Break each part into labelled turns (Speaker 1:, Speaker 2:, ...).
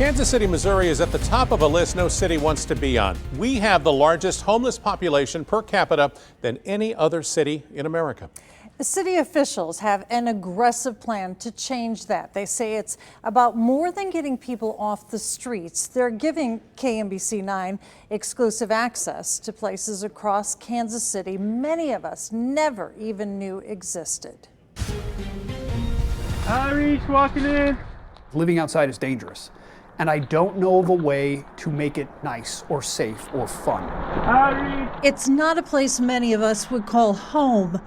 Speaker 1: Kansas City, Missouri is at the top of a list no city wants to be on. We have the largest homeless population per capita than any other city in America.
Speaker 2: The city officials have an aggressive plan to change that. They say it's about more than getting people off the streets. They're giving KMBC 9 exclusive access to places across Kansas City many of us never even knew existed.
Speaker 3: Outreach walking in.
Speaker 4: Living outside is dangerous, and I don't know of a way to make it nice or safe or fun.
Speaker 3: Outreach.
Speaker 2: It's not a place many of us would call home,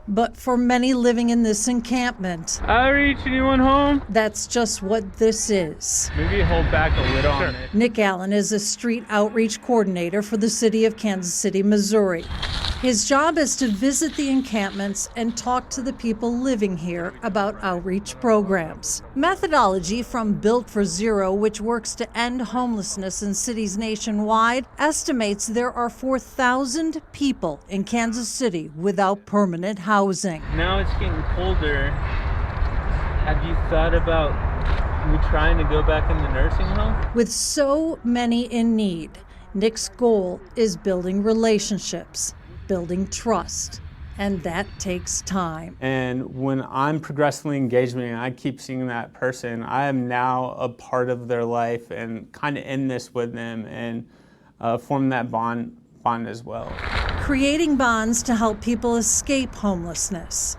Speaker 2: but for many living in this encampment,
Speaker 3: Outreach, anyone home?
Speaker 2: that's just what this is.
Speaker 3: Maybe hold back a little on it.
Speaker 2: Nick Allen is a street outreach coordinator for the city of Kansas City, Missouri. His job is to visit the encampments and talk to the people living here about outreach programs. Methodology from Built for Zero, which works to end homelessness in cities nationwide, estimates there are 4,000 people in Kansas City without permanent housing.
Speaker 3: Now it's getting colder. Have you thought about trying to go back in the nursing home?
Speaker 2: With so many in need, Nick's goal is building relationships, building trust, and that takes time.
Speaker 3: And when I'm progressively engaging and I keep seeing that person, I am now a part of their life and kind of in this with them and form that bond as well.
Speaker 2: Creating bonds to help people escape homelessness.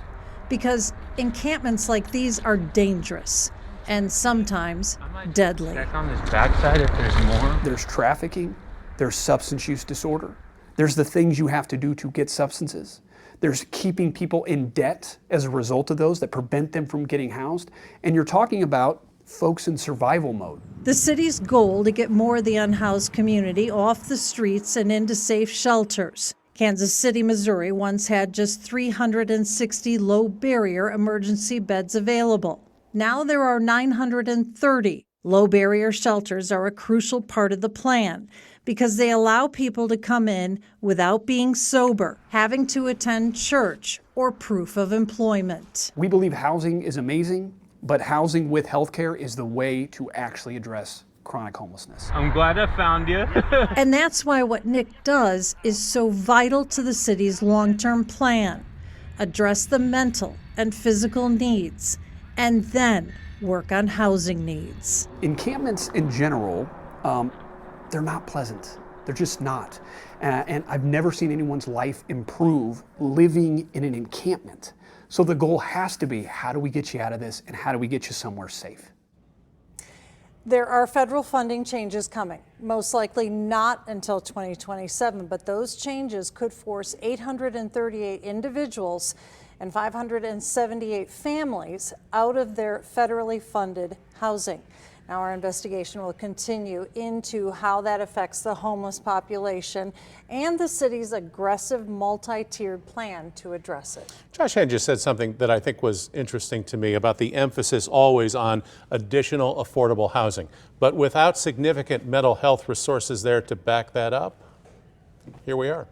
Speaker 2: Because encampments like these are dangerous and sometimes deadly.
Speaker 3: Check on this backside if there's more.
Speaker 4: There's trafficking, there's substance use disorder, there's the things you have to do to get substances. There's keeping people in debt as a result of those that prevent them from getting housed. And you're talking about folks in survival mode.
Speaker 2: The city's goal to get more of the unhoused community off the streets and into safe shelters. Kansas City, Missouri once had just 360 low-barrier emergency beds available. Now there are 930. Low-barrier shelters are a crucial part of the plan because they allow people to come in without being sober, having to attend church, or proof of employment.
Speaker 4: We believe housing is amazing, but housing with health care is the way to actually address chronic homelessness.
Speaker 3: I'm glad I found you.
Speaker 2: And that's why what Nick does is so vital to the city's long-term plan. Address the mental and physical needs, and then work on housing needs.
Speaker 4: Encampments in general, they're not pleasant. They're just not. And I've never seen anyone's life improve living in an encampment. So the goal has to be, how do we get you out of this and how do we get you somewhere safe?
Speaker 2: There are federal funding changes coming, most likely not until 2027, but those changes could force 838 individuals and 578 families out of their federally funded housing. Now, our investigation will continue into how that affects the homeless population and the city's aggressive multi-tiered plan to address it.
Speaker 1: Josh Henn just said something that I think was interesting to me about the emphasis always on additional affordable housing, but without significant mental health resources there to back that up, here we are.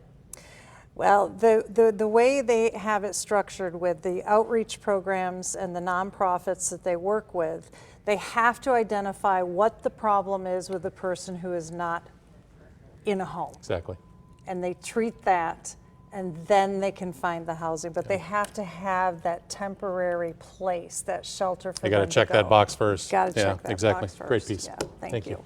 Speaker 2: Well, the way they have it structured with the outreach programs and the nonprofits that they work with, they have to identify what the problem is with the person who is not in a home.
Speaker 1: Exactly.
Speaker 2: And they treat that, and then they can find the housing. But they have to have that temporary place, that shelter for them to go.
Speaker 1: They got to check that box first.
Speaker 2: Got to check that
Speaker 1: exactly.
Speaker 2: box first.
Speaker 1: Great piece.
Speaker 2: Yeah, thank you.